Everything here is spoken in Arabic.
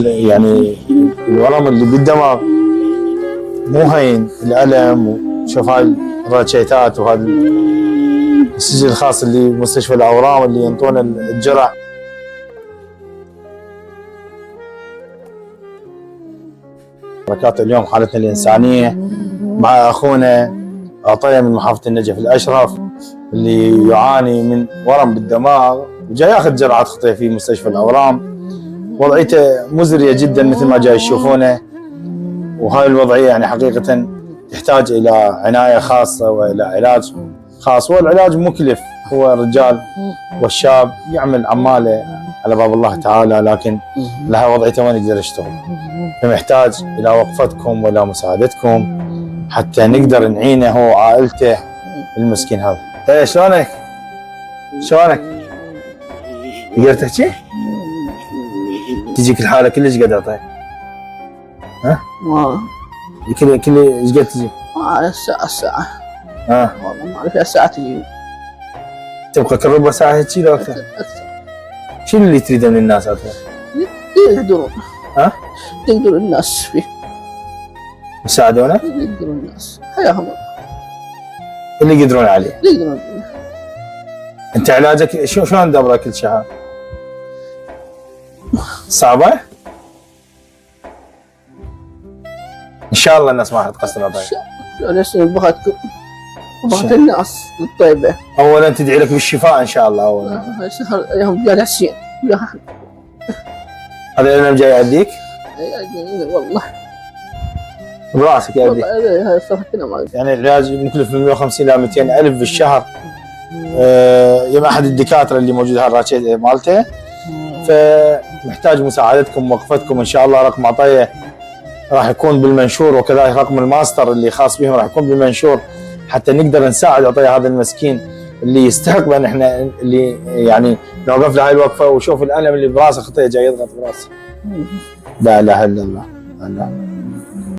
يعني الورم اللي بالدماغ مو هين، الألم، وشوف هاي الرشيتات وهذا السجل الخاص اللي بمستشفى الأورام اللي ينطون الجرح. بركات اليوم حالتنا الإنسانية مع أخونا عطية من محافظة النجف الأشرف اللي يعاني من ورم بالدماغ وجاي ياخذ جرعة خطية في مستشفى الأورام. وضعيته مزرية جدا مثل ما جاي تشوفونه، وهاي الوضعية يعني حقيقة تحتاج إلى عناية خاصة وإلى علاج خاص. والعلاج مكلف، هو الرجال والشاب يعمل عماله على باب الله تعالى، لكن لها وضعيته وين يقدر يشتغل، فمحتاج إلى وقفتكم وإلى مساعدتكم حتى نقدر نعينه هو وعائلته المسكين هذا. ايه شلونك؟ شلونك؟ تقدر تحكي؟ تجيك الحالة كلش قد طيب؟ ها؟ كل ايش قد تجي؟ الساعة ها؟ والله ما اعرف الساعة تجي. تبقى كل ربع ساعة هيك لو اكثر؟ شنو اللي تريده من الناس اكثر؟ يقدرون. ها؟ يقدر الناس فيه. يساعدونك؟ يقدرون الناس، حياهم الله. اللي يقدرون عليه. يقدرون. انت علاجك شلون دبره كل شهر؟ صعبة؟ ان شاء الله الناس ما راح تقصر طيب. ليش بغتكم؟ بغت الناس الطيبة. اولا تدعي لك بالشفاء ان شاء الله. اولا هاي شهر يوم جاي حسين. هذا الالم جاي يعديك؟ والله براسك يعديك. هاي صفتنا ما يعني العلاج مكلف من 150 الى 200 الف بالشهر. يم احد الدكاتره اللي موجود هالراتشيت مالته، فمحتاج مساعدتكم ووقفتكم ان شاء الله. رقم عطيه راح يكون بالمنشور، وكذلك رقم الماستر اللي خاص بهم راح يكون بالمنشور، حتى نقدر نساعد عطيه هذا المسكين اللي يستحق بان احنا اللي يعني نوقف له هاي الوقفه وشوف الالم اللي براسه خطيه جاي يضغط براسه. لا اله الا الله. لا.